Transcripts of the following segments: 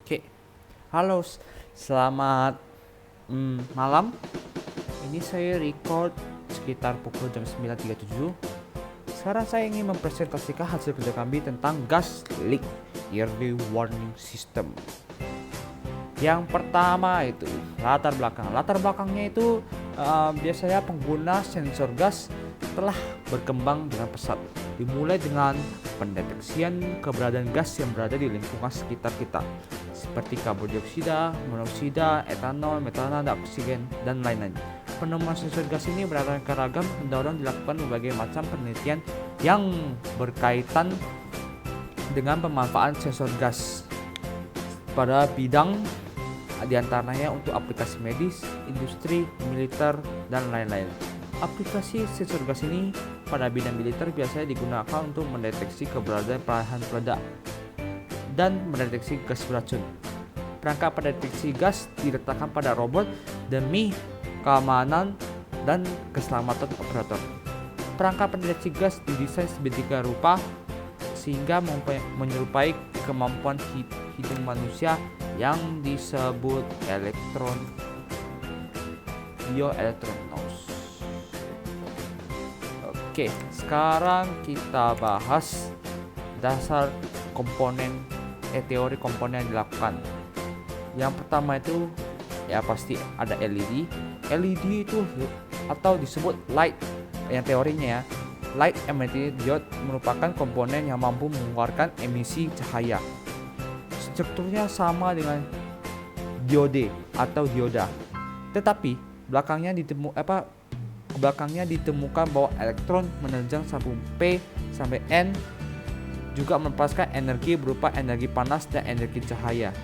Oke, halo, selamat malam. Ini saya record sekitar pukul jam 9.37. Sekarang saya ingin mempresentasikan hasil kerja kami tentang gas leak early warning system. Yang pertama itu latar belakang. Latar belakangnya itu biasanya pengguna sensor gas telah berkembang dengan pesat. Dimulai dengan pendeteksian keberadaan gas yang berada di lingkungan sekitar kita, seperti karbon dioksida, monoksida, etanol, metanol, dan oksigen, dan lain-lain. Penemuan sensor gas ini beraneka ragam mendorong dilakukan berbagai macam penelitian yang berkaitan dengan pemanfaatan sensor gas pada bidang diantaranya untuk aplikasi medis, industri, militer, dan lain-lain. Aplikasi sensor gas ini pada bidang militer biasanya digunakan untuk mendeteksi keberadaan bahan peledak dan mendeteksi gas beracun. Perangkat pendeteksi gas diletakkan pada robot demi keamanan dan keselamatan operator. Perangkat pendeteksi gas didesain sedemikian rupa sehingga menyerupai kemampuan hidung manusia yang disebut bioelektronos. Oke, sekarang kita bahas dasar komponen teori komponen yang dilakukan. Yang pertama itu ya pasti ada LED. LED itu atau disebut light, yang teorinya ya, light emitting diode merupakan komponen yang mampu mengeluarkan emisi cahaya. Strukturnya sama dengan diode atau dioda, tetapi belakangnya ditemukan bahwa elektron menerjang sambung P sampai N juga melepaskan energi berupa energi panas dan energi cahaya.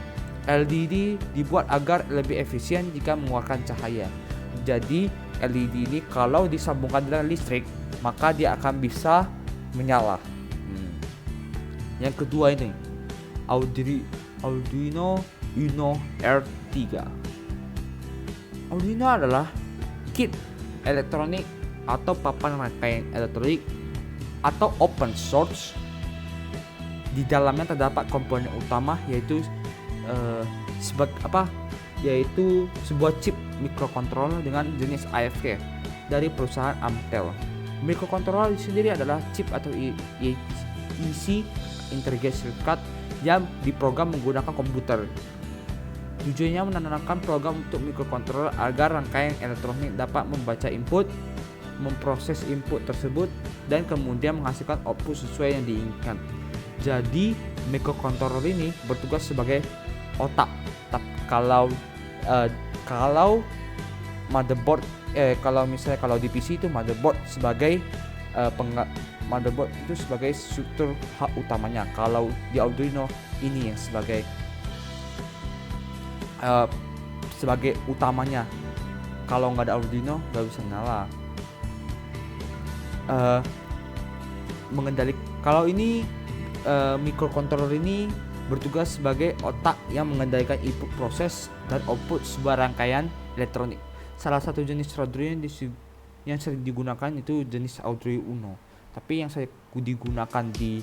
LED dibuat agar lebih efisien jika mengeluarkan cahaya. Jadi LED ini kalau disambungkan dengan listrik maka dia akan bisa menyala. Yang kedua ini Arduino Uno R3. Arduino adalah kit elektronik atau papan rangkaian elektronik atau open source. Di dalamnya terdapat komponen utama yaitu sebuah chip microcontroller dengan jenis AFK dari perusahaan Amtel. Microcontroller sendiri adalah chip atau IC integrated circuit yang diprogram menggunakan komputer. Tujuannya menanamkan program untuk microcontroller agar rangkaian elektronik dapat membaca input, memproses input tersebut, dan kemudian menghasilkan output sesuai yang diinginkan. Jadi microcontroller ini bertugas sebagai otak. Kalau motherboard, kalau di PC itu motherboard sebagai motherboard itu sebagai struktur hak utamanya. Kalau di Arduino ini yang sebagai utamanya. Kalau nggak ada Arduino nggak bisa nyala. Kalau ini microcontroller ini bertugas sebagai otak yang mengendalikan input proses dan output sebuah rangkaian elektronik. Salah satu jenis Arduino yang sering digunakan itu jenis Arduino Uno. Tapi yang saya digunakan di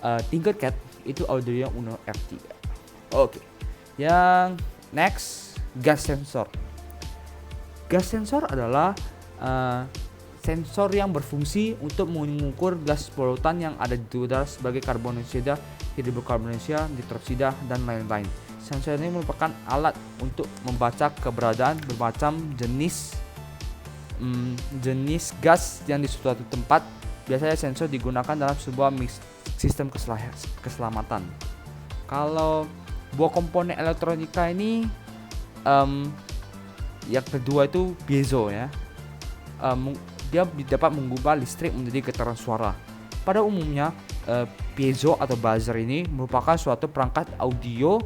Tinkercad itu Arduino Uno R3. Oke. Yang next, gas sensor. Gas sensor adalah sensor yang berfungsi untuk mengukur gas polutan yang ada di udara sebagai karbon dioksida, hidrokarbon dioksida, nitrosida, dan lain-lain. Sensor ini merupakan alat untuk membaca keberadaan bermacam jenis gas yang di suatu tempat. Biasanya sensor digunakan dalam sebuah sistem keselamatan. Kalau buah komponen elektronika ini yang kedua itu piezo ya. Dia dapat mengubah listrik menjadi getaran suara. Pada umumnya piezo atau buzzer ini merupakan suatu perangkat audio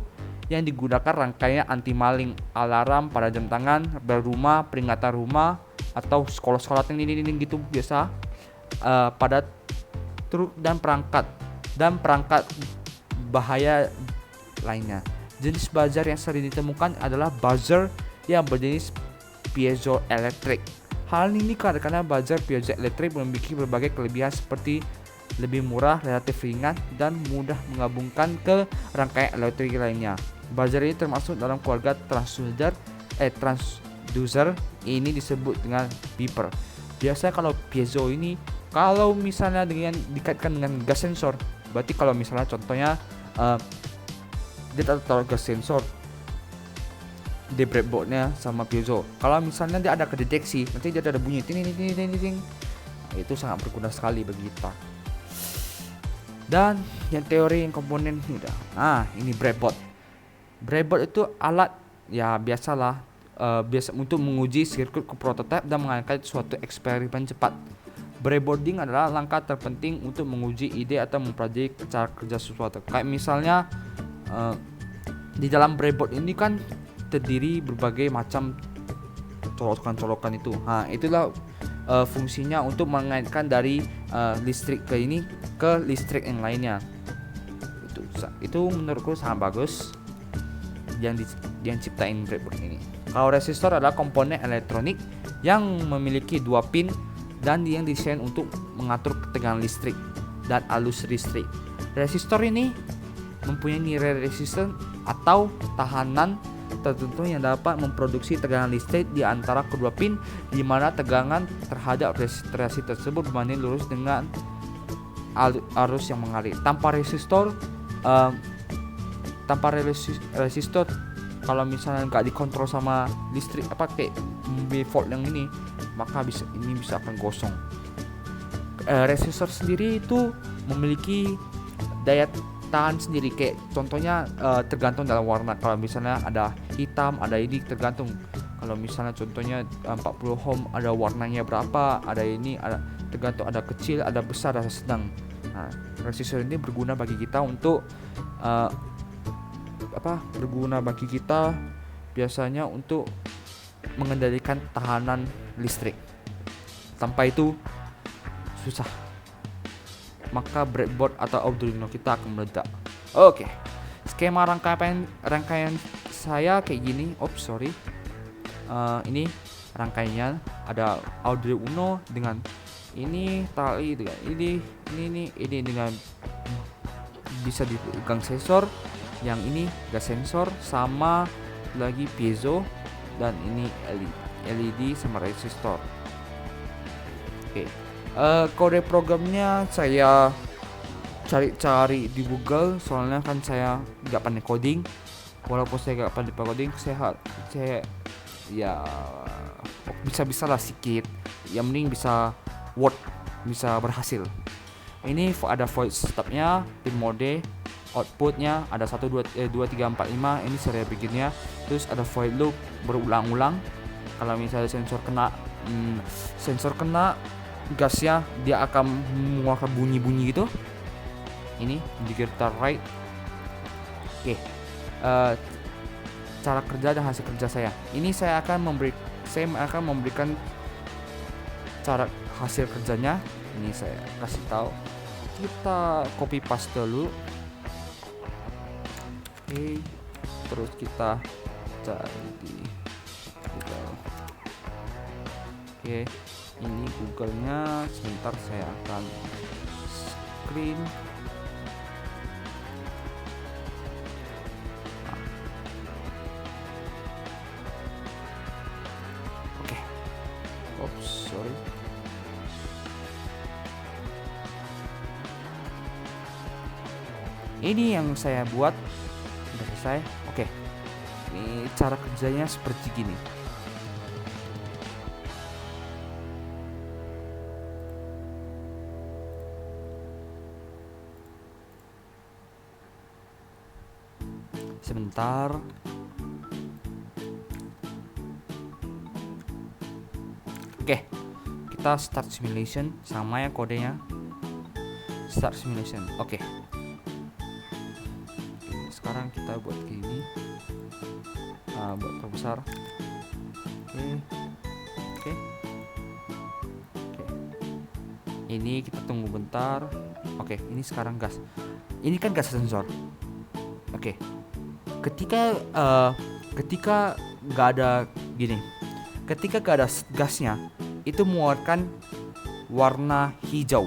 yang digunakan rangkaian anti maling, alarm pada jam tangan, bel rumah, peringatan rumah, atau sekolah-sekolah ini gitu biasa pada truk dan perangkat bahaya lainnya. Jenis buzzer yang sering ditemukan adalah buzzer yang berjenis piezoelektrik. Hal ini karena buzzer piezoelektrik memiliki berbagai kelebihan seperti lebih murah, relatif ringan, dan mudah menggabungkan ke rangkaian elektrik lainnya. Buzzer ini termasuk dalam keluarga transducer. Ini disebut dengan beeper. Biasanya kalau piezo ini, kalau misalnya dikaitkan dengan gas sensor, berarti kalau misalnya contohnya dia taruh gas sensor di breadboardnya sama piezo. Kalau misalnya dia ada kedeteksi, nanti dia ada bunyi ting. Nah, itu sangat berguna sekali bagi kita. Dan yang teori yang komponen ini udah. Ini breadboard. Breadboard itu alat ya biasalah biasa untuk menguji sirkuit ke prototipe dan mengadakan suatu eksperimen cepat. Breadboarding adalah langkah terpenting untuk menguji ide atau mempelajari cara kerja sesuatu. Kayak misalnya di dalam breadboard ini kan terdiri berbagai macam colokan-colokan itu. Itulah fungsinya untuk mengaitkan dari listrik ke ini ke listrik yang lainnya. Itu menurutku sangat bagus yang ciptain breadboard ini. Kalau resistor adalah komponen elektronik yang memiliki 2 pin dan yang didesain untuk mengatur ketegangan listrik dan arus listrik. Resistor ini mempunyai nilai resisten atau tahanan tertentu yang dapat memproduksi tegangan listrik di antara kedua pin, di mana tegangan terhadap resistor tersebut berbanding lurus dengan arus yang mengalir. Tanpa resistor kalau misalnya nggak dikontrol sama listrik kayak B-volt yang ini, maka bisa akan gosong. Resistor sendiri itu memiliki daya tahan sendiri, kayak contohnya tergantung dalam warna. Kalau misalnya ada hitam, ada ini tergantung. Kalau misalnya contohnya 40 ohm ada warnanya berapa, ada ini ada tergantung, ada kecil, ada besar, ada sedang. Nah, resistor ini berguna bagi kita untuk biasanya untuk mengendalikan tahanan listrik. Tanpa itu susah, maka breadboard atau Arduino kita akan meledak. Oke. Skema rangkaian saya kayak gini. Ini rangkaiannya ada Arduino dengan ini tali, dengan ini dengan bisa dipegang sensor, yang ini gas sensor sama lagi piezo, dan ini LED sama resistor. Oke. Kode programnya saya cari di Google, soalnya kan saya nggak pandai coding. Walaupun saya nggak pandai coding, saya ya bisa lah sedikit. Yang mending bisa Word, bisa berhasil. Ini ada voice stopnya, pin mode, outputnya ada 1 2 3 4 5. Ini serial beginnya. Terus ada void loop berulang-ulang. Kalau misalnya sensor kena gasnya, dia akan mengeluarkan bunyi-bunyi gitu. Ini indicator right. Oke. Cara kerja dan hasil kerja saya. Ini saya akan memberikan cara hasil kerjanya. Ini saya kasih tahu. Kita copy paste dulu. Oke. Terus kita cari di Google. Oke. Ini Google-nya. Sebentar saya akan screen. Oke. Oops, sorry. Ini yang saya buat sudah selesai. Oke. Ini cara kerjanya seperti gini. Sebentar. Oke. Kita start simulation, sama ya kodenya. Start simulation. Oke. Sekarang kita buat gini, buat terbesar. Oke. Ini kita tunggu bentar. Oke, ini sekarang gas. Ini kan gas sensor. Oke. Ketika nggak ada gini, ketika nggak ada gasnya, itu mengeluarkan warna hijau.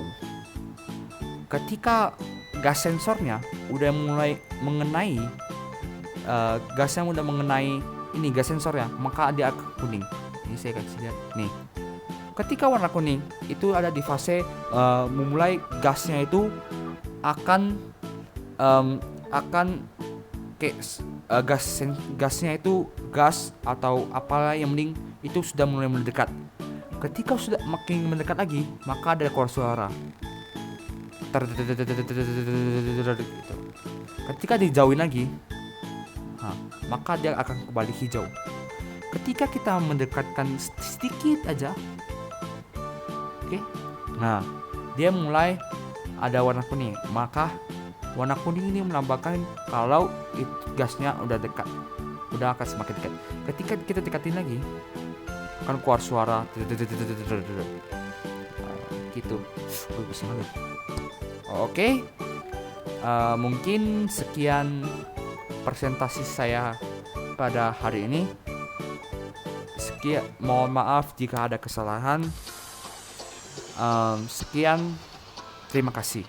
Ketika gas sensornya udah mulai mengenai gasnya udah mengenai ini gas sensornya, maka dia akan kuning. Ini saya kasih lihat nih. Ketika warna kuning itu ada di fase memulai gasnya itu akan kayak gasnya itu gas atau apalah yang mending itu sudah mulai mendekat. Ketika sudah makin mendekat lagi, maka ada keluar suara. Ketika dijauhin lagi, maka dia akan kembali hijau. Ketika kita mendekatkan sedikit aja, oke, nah dia mulai ada warna kuning. Maka warna kuning ini melambangkan kalau gasnya udah dekat, udah akan semakin dekat. Ketika kita dekatin lagi, akan keluar suara gitu. Bagus banget. Oke, mungkin sekian presentasi saya pada hari ini. Mohon maaf jika ada kesalahan. Sekian, terima kasih.